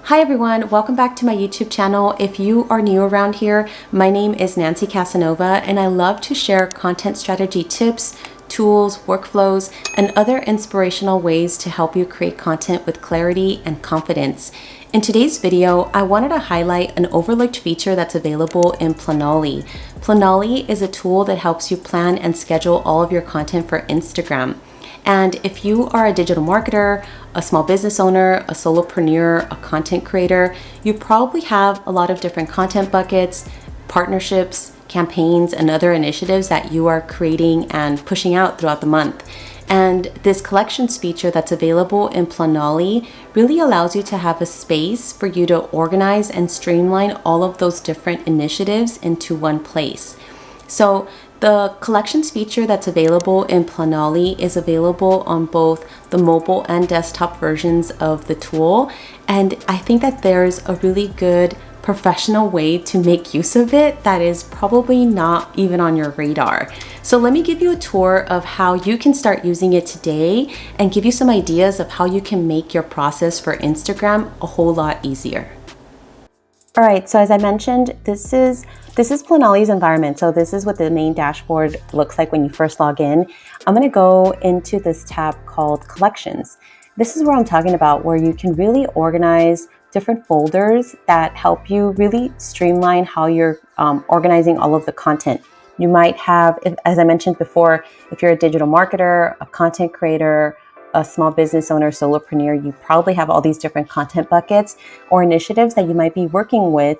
Hi everyone, welcome back to my YouTube channel. If you are new around here, my name is Nancy Casanova and I love to share content strategy tips, tools, workflows, and other inspirational ways to help you create content with clarity and confidence. In today's video, I wanted to highlight an overlooked feature that's available in Planoly. Planoly is a tool that helps you plan and schedule all of your content for Instagram. And if you are a digital marketer, a small business owner, a solopreneur, a content creator, you probably have a lot of different content buckets, partnerships, campaigns, and other initiatives that you are creating and pushing out throughout the month. And this collections feature that's available in Planoly really allows you to have a space for you to organize and streamline all of those different initiatives into one place. So the collections feature that's available in Planoly is available on both the mobile and desktop versions of the tool. And I think that there's a really good professional way to make use of it that is probably not even on your radar. So let me give you a tour of how you can start using it today and give you some ideas of how you can make your process for Instagram a whole lot easier. All right, so as I mentioned, this is Planoly's environment. So this is what the main dashboard looks like when you first log in. I'm gonna go into this tab called Collections. This is where I'm talking about where you can really organize different folders that help you really streamline how you're organizing all of the content. You might have, as I mentioned before, if you're a digital marketer, a content creator, a small business owner, solopreneur, you probably have all these different content buckets or initiatives that you might be working with.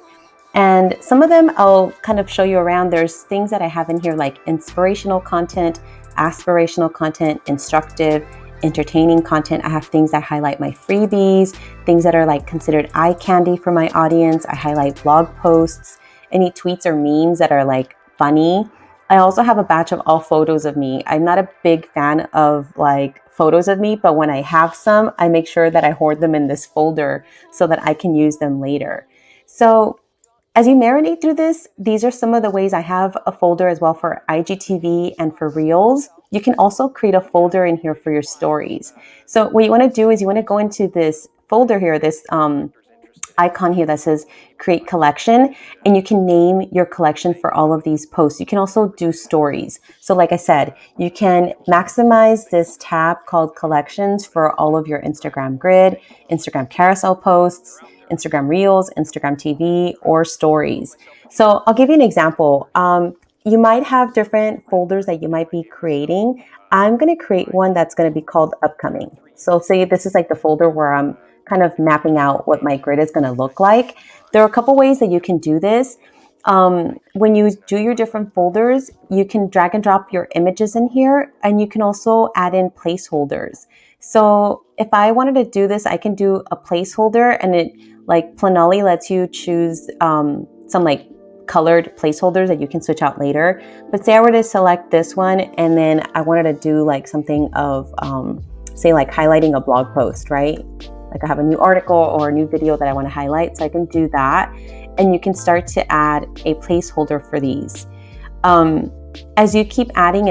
And some of them I'll kind of show you around. There's things that I have in here like inspirational content, aspirational content, instructive, entertaining content. I have things that highlight my freebies, things that are like considered eye candy for my audience. I highlight blog posts, any tweets or memes that are like funny. I also have a batch of all photos of me. I'm not a big fan of like photos of me, but when I have some, I make sure that I hoard them in this folder so that I can use them later. So as you marinate through this, these are some of the ways. I have a folder as well for IGTV and for Reels. You can also create a folder in here for your stories. So what you want to do is you want to go into this folder here, this icon here that says create collection, and you can name your collection for all of these posts. You can also do stories. So like I said, you can maximize this tab called collections for all of your Instagram grid, Instagram carousel posts, Instagram Reels, Instagram TV, or stories. So I'll give you an example. You might have different folders that you might be creating. I'm going to create one that's going to be called upcoming. So say this is like the folder where I'm kind of mapping out what my grid is going to look like. There are a couple ways that you can do this. When you do your different folders, you can drag and drop your images in here, and you can also add in placeholders. So if I wanted to do this, I can do a placeholder, and it like Planoly lets you choose some like colored placeholders that you can switch out later. But say I were to select this one, and then I wanted to do like something of say like highlighting a blog post, right? Like I have a new article or a new video that I want to highlight. So I can do that. And you can start to add a placeholder for these. As you keep adding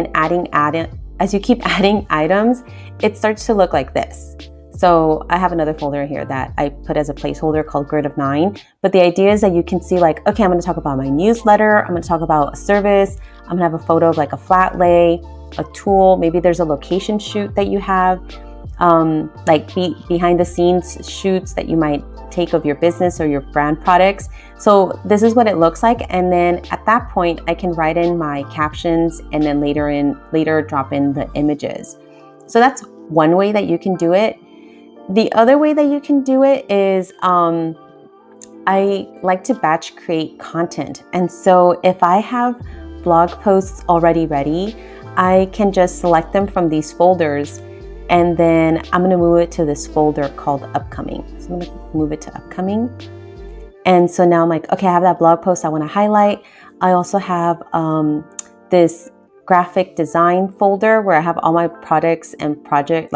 items, it starts to look like this. So I have another folder here that I put as a placeholder called Grid of 9. But the idea is that you can see like, okay, I'm going to talk about my newsletter. I'm going to talk about a service. I'm going to have a photo of like a flat lay, a tool. Maybe there's a location shoot that you have. Like behind the scenes shoots that you might take of your business or your brand products. So this is what it looks like. And then at that point, I can write in my captions and then later drop in the images. So that's one way that you can do it. The other way that you can do it is I like to batch create content. And so if I have blog posts already ready, I can just select them from these folders. And then I'm going to move it to this folder called upcoming. So I'm going to move it to upcoming. And so now I'm like, okay, I have that blog post I want to highlight. I also have this graphic design folder where I have all my products and project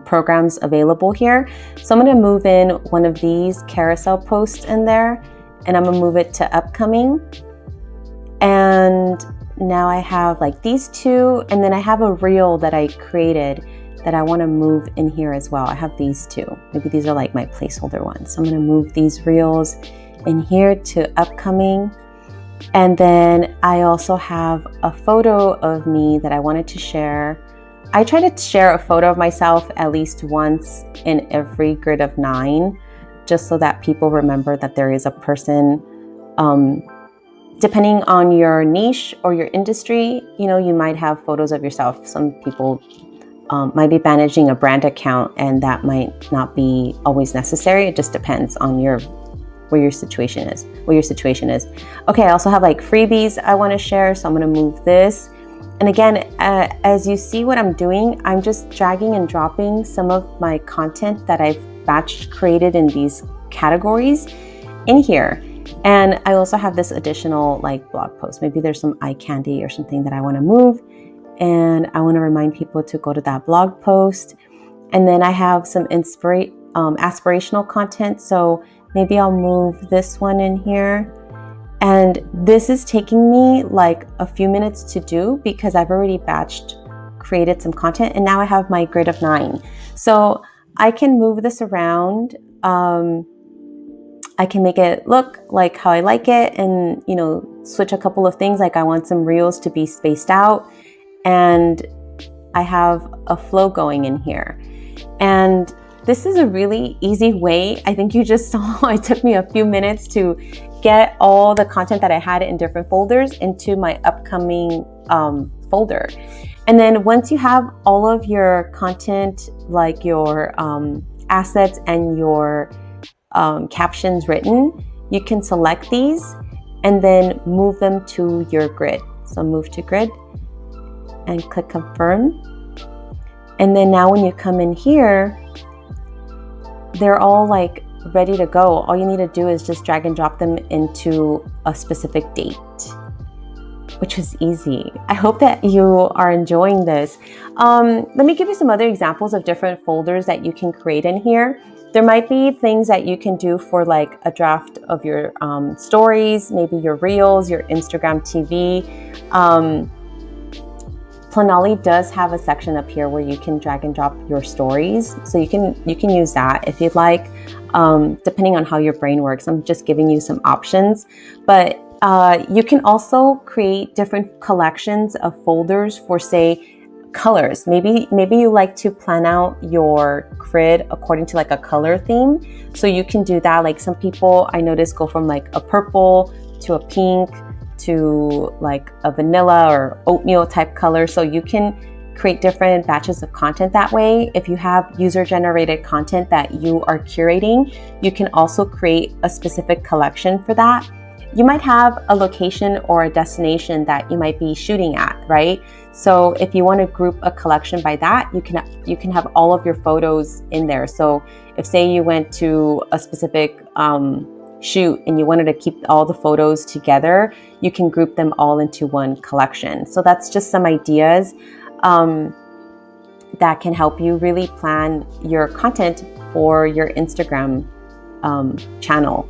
programs available here. So I'm going to move in one of these carousel posts in there, and I'm going to move it to upcoming. And now I have like these two, and then I have a reel that I created that I want to move in here as well. I have these two. Maybe these are like my placeholder ones. So I'm going to move these reels in here to upcoming. And then I also have a photo of me that I wanted to share. I try to share a photo of myself at least once in every grid of 9, just so that people remember that there is a person. Depending on your niche or your industry, you know, you might have photos of yourself. Some people might be managing a brand account, and that might not be always necessary. It just depends on where your situation is. Okay, I also have like freebies I want to share, so I'm going to move this. And again, as you see what I'm doing, I'm just dragging and dropping some of my content that I've batch created in these categories in here. And I also have this additional like blog post. Maybe there's some eye candy or something that I want to move, and I want to remind people to go to that blog post. And then I have some aspirational content, so maybe I'll move this one in here. And this is taking me like a few minutes to do because I've already created some content, and now I have my grid of 9. So I can move this around. I can make it look like how I like it, and, you know, switch a couple of things. Like I want some reels to be spaced out, and I have a flow going in here. And this is a really easy way. I think you just saw it took me a few minutes to get all the content that I had in different folders into my upcoming folder. And then once you have all of your content, like your assets and your captions written, you can select these and then move them to your grid. So move to grid and click confirm. And then now when you come in here, they're all like ready to go. All you need to do is just drag and drop them into a specific date, which is easy. I hope that you are enjoying this. Let me give you some other examples of different folders that you can create in here. There might be things that you can do for like a draft of your stories, maybe your reels, your Instagram TV. Planoly does have a section up here where you can drag and drop your stories. So you can use that if you'd like, depending on how your brain works. I'm just giving you some options, but you can also create different collections of folders for, say, colors. Maybe you like to plan out your grid according to like a color theme. So you can do that. Like some people I noticed go from like a purple to a pink to like a vanilla or oatmeal type color. So you can create different batches of content that way. If you have user-generated content that you are curating, you can also create a specific collection for that. You might have a location or a destination that you might be shooting at, right? So if you want to group a collection by that, you can have all of your photos in there. So if, say, you went to a specific shoot and you wanted to keep all the photos together, you can group them all into one collection. So that's just some ideas that can help you really plan your content for your Instagram channel.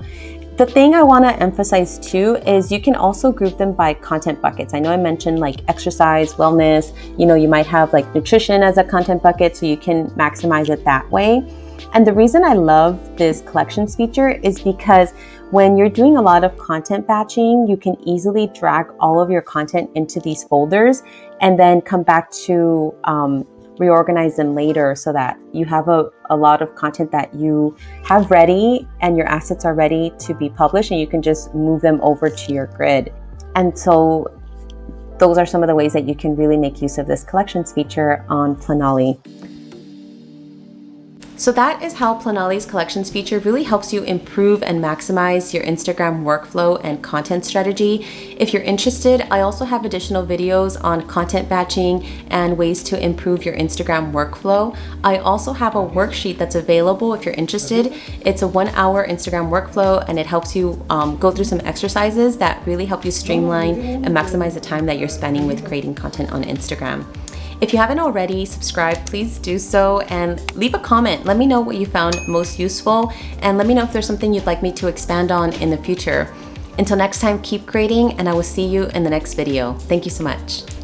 The thing I want to emphasize too is you can also group them by content buckets. I know I mentioned like exercise, wellness, you might have like nutrition as a content bucket, so you can maximize it that way. And the reason I love this collections feature is because when you're doing a lot of content batching, you can easily drag all of your content into these folders and then come back to reorganize them later so that you have a lot of content that you have ready and your assets are ready to be published, and you can just move them over to your grid. And so those are some of the ways that you can really make use of this collections feature on Planoly. So that is how Planoly's collections feature really helps you improve and maximize your Instagram workflow and content strategy. If you're interested, I also have additional videos on content batching and ways to improve your Instagram workflow. I also have a worksheet that's available if you're interested. It's a 1-hour Instagram workflow, and it helps you go through some exercises that really help you streamline and maximize the time that you're spending with creating content on Instagram. If you haven't already subscribed, please do so and leave a comment. Let me know what you found most useful, and let me know if there's something you'd like me to expand on in the future. Until next time, keep creating, and I will see you in the next video. Thank you so much.